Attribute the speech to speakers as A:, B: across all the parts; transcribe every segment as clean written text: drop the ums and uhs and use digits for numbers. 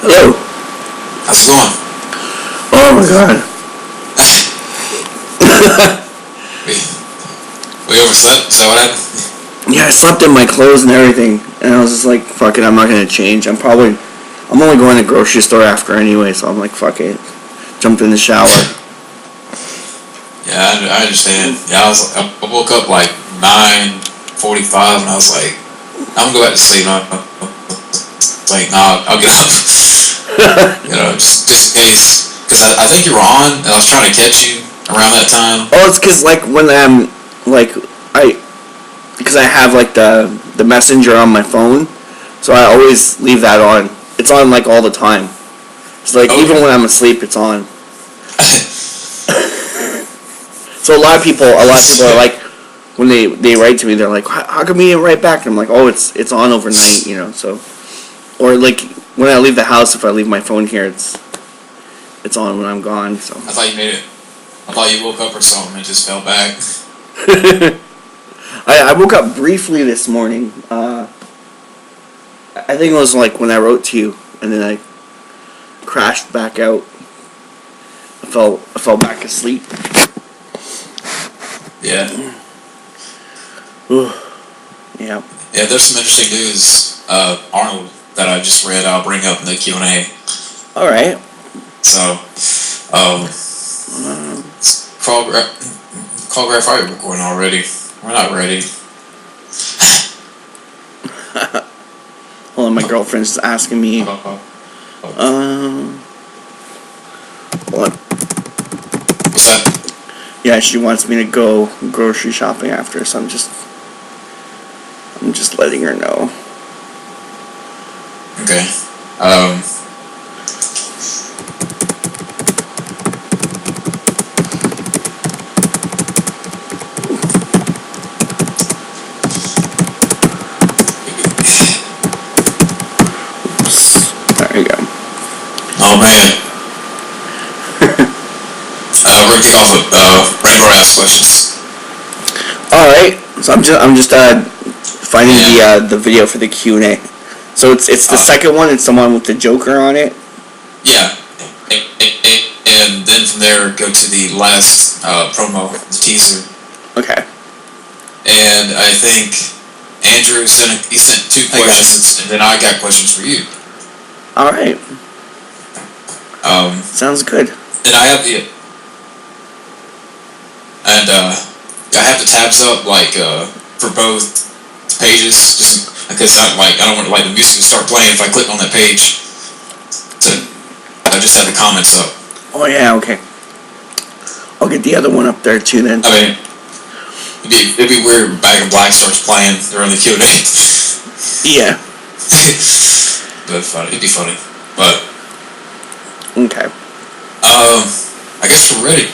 A: Hello.
B: How's it going?
A: Oh my god.
B: We overslept? Is that what happened?
A: Yeah, I slept in my clothes and everything, and I was just like, fuck it, I'm not gonna change. I'm only going to the grocery store after anyway, so I'm like, fuck it. Jumped in the shower.
B: Yeah, I understand. Yeah, I woke up like 9:45, and I was like, I'm gonna go back to sleep. And I was like, nah, I'll get up. Just in case. Because I think you were on, and I was trying to catch you around that time.
A: Oh, it's because like when because I have like the messenger on my phone, so I always leave that on. It's on like all the time. It's like even when I'm asleep, it's on. So a lot of people are like, when they write to me, they're like, how come you didn't write back? And I'm like, oh, it's on overnight, so. Or like when I leave the house, if I leave my phone here, it's on when I'm gone. So.
B: I thought you made it. I thought you woke up or something and just fell back.
A: I woke up briefly this morning. I think it was like when I wrote to you, and then I crashed back out. I fell back asleep.
B: Yeah.
A: Ooh. Yeah.
B: Yeah, there's some interesting news, Arnold, that I just read. I'll bring up in the Q&A.
A: All right.
B: So, call Graph, are you recording already? We're not ready.
A: Hold on, my girlfriend's just asking me. What?
B: What's that?
A: Yeah, she wants me to go grocery shopping after, so I'm just letting her know.
B: Okay.
A: There you go.
B: Oh man. We're gonna kick off with Rainbow Ask questions.
A: All right. So I'm just finding the video for the Q&A. So it's the second one. It's the one with the Joker on it.
B: Yeah. And then from there go to the last promo, the teaser.
A: Okay.
B: And I think Andrew sent two questions, and then I got questions for you.
A: All right. Sounds good.
B: And I have the tabs up like for both pages, just because I don't want the music to start playing if I click on that page. So I just have the comments up.
A: Oh yeah, okay. I'll get the other one up there too then.
B: I mean, it'd be weird when Back in Black starts playing during the Q&A.
A: Yeah.
B: But funny. It'd be funny. But
A: okay.
B: I guess we're ready.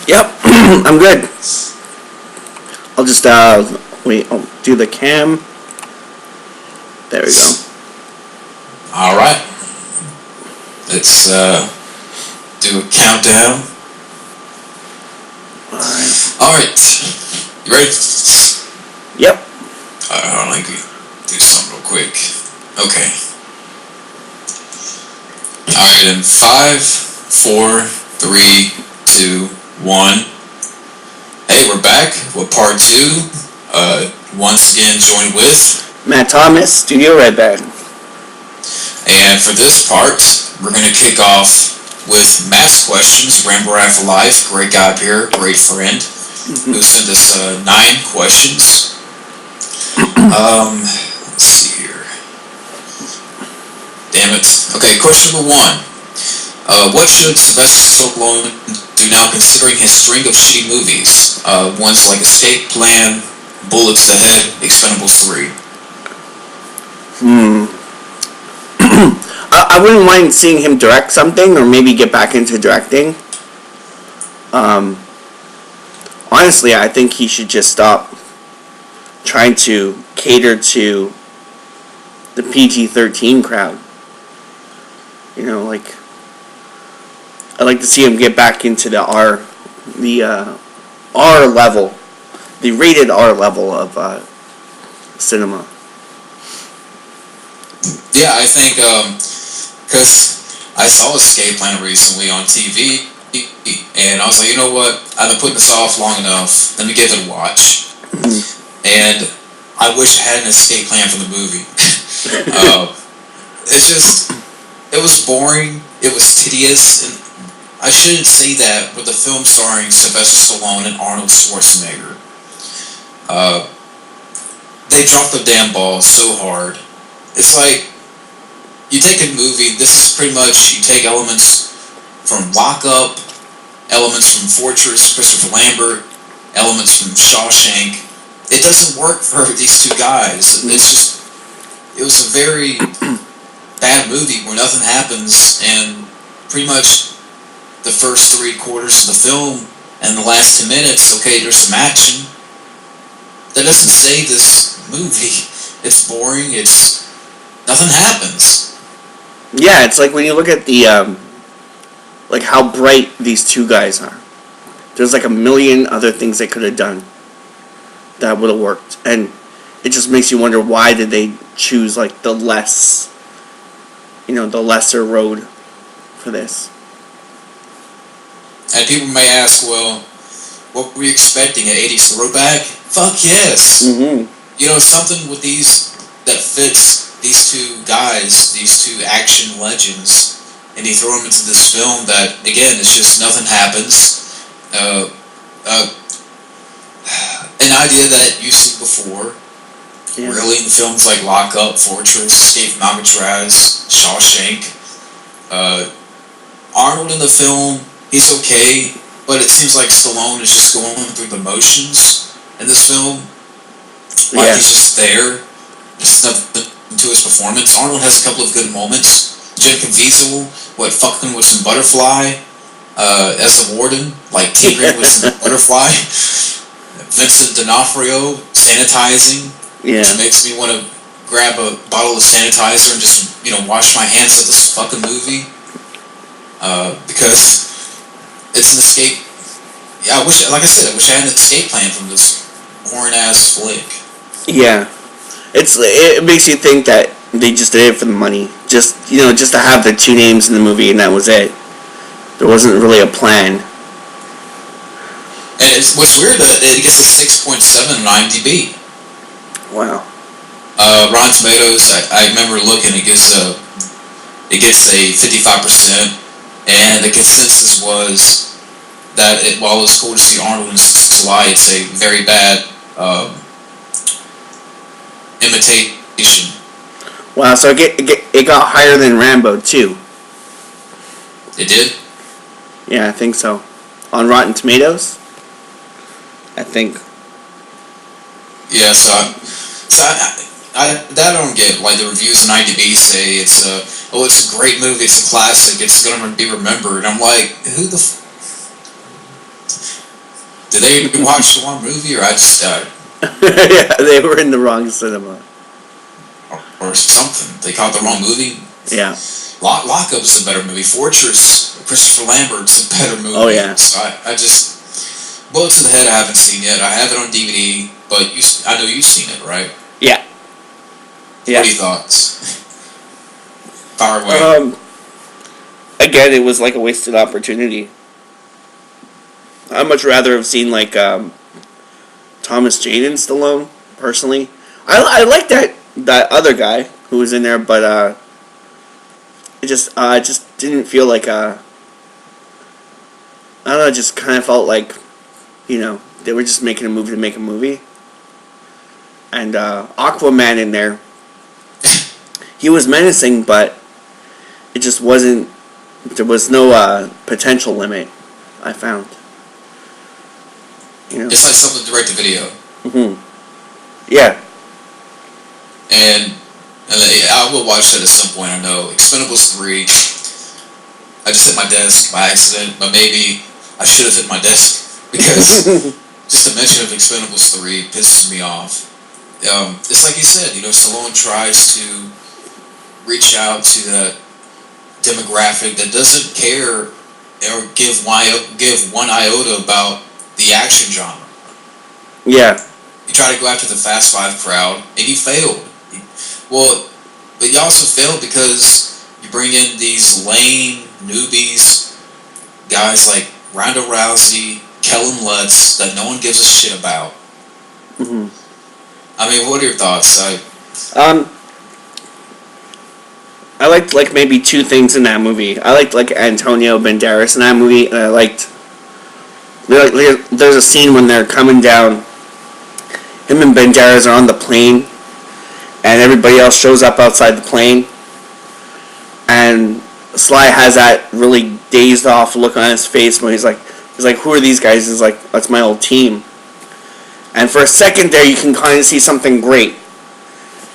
A: Yep. I'm good. I'll just wait. I'll do the cam. There we go.
B: All right. Let's do a countdown. All right. You ready?
A: Yep.
B: I'll do something real quick. Okay. All right. In 5, 4, 3, 2, 1. Hey, we're back with part 2. Once again, joined with
A: Matt Thomas, Studio Redband.
B: And for this part, we're going to kick off with Matt's questions. Rambo for Life, great guy up here, great friend, who sent us 9 questions. Let's see here. Damn it. Okay, question number 1. What should Sylvester Stallone do now, considering his string of shitty movies? Ones like Escape Plan, Bullets to the Head, Expendables 3.
A: I wouldn't mind seeing him direct something, or maybe get back into directing. Honestly, I think he should just stop trying to cater to the PG-13 crowd. I'd like to see him get back into the R level, the rated R level of cinema.
B: Yeah, I think Because I saw Escape Plan recently on TV, and I was like, you know what? I've been putting this off long enough. Let me give it a watch. And I wish I had an escape plan for the movie. It's just, it was boring. It was tedious, and I shouldn't say that with a film starring Sylvester Stallone and Arnold Schwarzenegger. They dropped the damn ball so hard. It's like, you take a movie, this is pretty much, you take elements from Lock Up, elements from Fortress, Christopher Lambert, elements from Shawshank. It doesn't work for these two guys. It's just, it was a very bad movie where nothing happens, and pretty much the first 3/4 of the film and the last 10 minutes, okay, there's some action. That doesn't save this movie. It's boring, it's, nothing happens.
A: Yeah, it's like when you look at the, like how bright these two guys are. There's like a million other things they could have done that would have worked. And it just makes you wonder, why did they choose like the less, the lesser road for this?
B: And people may ask, well, what were we expecting, an 80s throwback? Fuck yes.
A: Mm-hmm.
B: Something with these that fits these two guys, these two action legends, and you throw them into this film that, again, it's just nothing happens. An idea that you've seen before, really, in films like Lock Up, Fortress, Escape from Alcatraz, Shawshank. Arnold in the film, he's okay, but it seems like Stallone is just going through the motions in this film. Like he's just there. There's nothing to his performance. Arnold has a couple of good moments. Jim Caviezel, fucking with some butterfly as the warden, like tinkering with some butterfly. Vincent D'Onofrio sanitizing, which makes me want to grab a bottle of sanitizer and just wash my hands of this fucking movie, because it's an escape. Yeah, I wish I had an escape plan from this boring ass flick.
A: Yeah, it makes you think that they just did it for the money, just to have the two names in the movie, and that was it. There wasn't really a plan.
B: And what's weird that it gets a 6.7 on IMDb.
A: Wow.
B: Rotten Tomatoes, I remember looking, it gets a 55%, and the consensus was that while it was cool to see Arnold in July, it's a very bad imitation.
A: Wow, so it got higher than Rambo too.
B: It did?
A: Yeah, I think so. On Rotten Tomatoes, I think.
B: Yeah, so I don't get, like, the reviews on IMDb say it's a great movie, it's a classic, it's gonna be remembered. I'm like, who the did they watch the wrong movie, or I just
A: yeah, they were in the wrong cinema.
B: Or something. They caught the wrong movie.
A: Yeah.
B: Lock Up is a better movie. Fortress, Christopher Lambert's a better movie.
A: Oh, yeah.
B: So I just... Bullet to the Head I haven't seen yet. I have it on DVD, but I know you've seen it, right?
A: Yeah.
B: What are your thoughts? Fire away.
A: Again, it was like a wasted opportunity. I'd much rather have seen, like, Thomas Jane and Stallone, personally. I like that other guy who was in there, but it just didn't feel like I don't know, it just kind of felt like, they were just making a movie to make a movie. And Aquaman in there, he was menacing, but it just wasn't, there was no potential limit, I found.
B: It's like something direct to video.
A: Mm-hmm. Yeah.
B: And I will watch that at some point, I know. Expendables 3, I just hit my desk by accident, but maybe I should have hit my desk, because just the mention of Expendables 3 pisses me off. It's like you said, Stallone tries to reach out to that demographic that doesn't care or give one iota about the action genre.
A: Yeah.
B: You try to go after the Fast Five crowd, and you failed. But you also failed because you bring in these lame newbies, guys like Ronda Rousey, Kellen Lutz, that no one gives a shit about.
A: Mm-hmm.
B: I mean, what are your thoughts?
A: I liked like maybe two things in that movie. I liked like Antonio Banderas in that movie, and I liked there's a scene when they're coming down. Him and Banderas are on the plane, and everybody else shows up outside the plane, and Sly has that really dazed off look on his face when he's like, who are these guys? He's like, that's my old team. And for a second there, you can kind of see something great.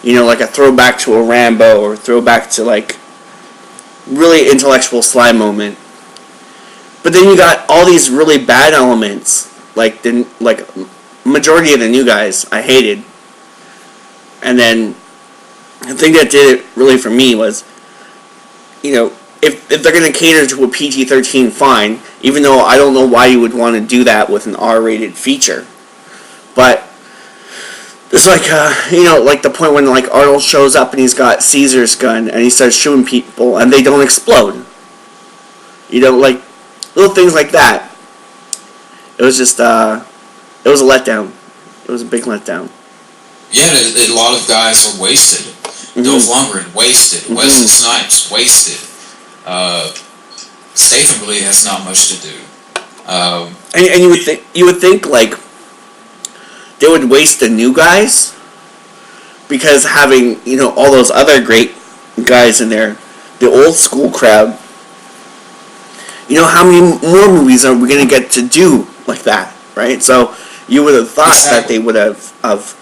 A: You know, like a throwback to a Rambo, or throwback to like really intellectual Sly moment. But then you got all these really bad elements, like the majority of the new guys I hated. And then the thing that did it really for me was, you know, if they're going to cater to a PG-13, fine. Even though I don't know why you would want to do that with an R-rated feature. But it's like, you know, like the point when like Arnold shows up and he's got Caesar's gun and he starts shooting people and they don't explode. You know, like little things like that. It was just, it was a letdown. It was a big letdown.
B: Yeah, a lot of guys are wasted.
A: Mm-hmm.
B: Dolph Lundgren, wasted.
A: Mm-hmm.
B: Wesley Snipes, wasted. Statham really has not much to do.
A: And you would think like they would waste the new guys, because having, you know, all those other great guys in there, the old school crowd. You know, how many more movies are we going to get to do like that, right? So you would have thought that they would have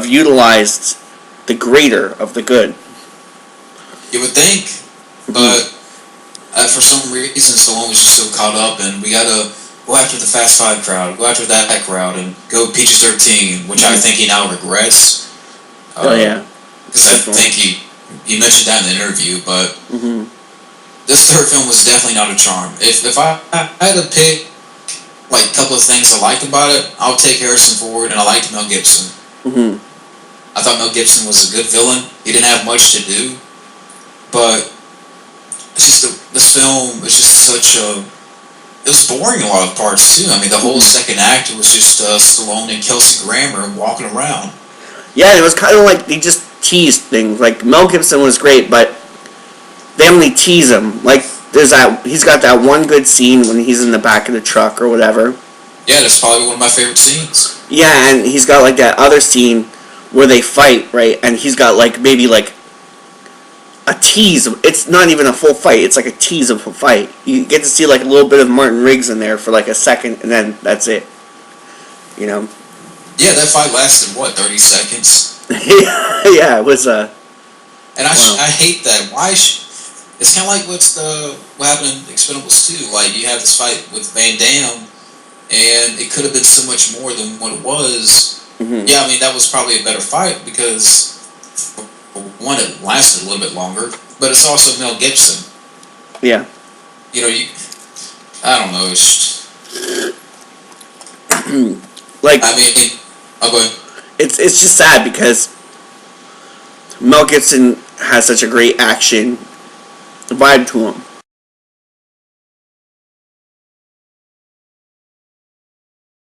A: utilized the greater of the good.
B: You would think, but for some reason, Stallone was just so caught up, and we gotta go after the Fast Five crowd, go after that crowd, and go PG-13, which I think he now regrets.
A: Oh yeah,
B: because I think he mentioned that in the interview, but this third film was definitely not a charm. If I had to pick like a couple of things I liked about it, I'll take Harrison Ford, and I liked Mel Gibson. I thought Mel Gibson was a good villain. He didn't have much to do, but it's just this film is just such a. It was boring in a lot of parts too. I mean, the whole second act was just Stallone and Kelsey Grammer walking around. Yeah,
A: it was kind of like they just teased things. Like Mel Gibson was great, but they only tease him. Like he's got that one good scene when he's in the back of the truck or whatever.
B: Yeah, that's probably one of my favorite scenes.
A: Yeah, and he's got like that other scene where they fight, right? And he's got like maybe like a tease. It's not even a full fight. It's like a tease of a fight. You get to see like a little bit of Martin Riggs in there for like a second, and then that's it. You know?
B: Yeah, that fight lasted, what, 30 seconds?
A: Yeah, it was,
B: And I hate that. Why it's kind of like what happened in Expendables 2. Like, you have this fight with Van Damme, and it could have been so much more than what it was. Yeah, I mean, that was probably a better fight because, for one, it lasted a little bit longer, but it's also Mel Gibson.
A: Yeah.
B: You know, I don't know, it's
A: like,
B: I mean, I'll go ahead.
A: It's just sad because Mel Gibson has such a great action vibe to him.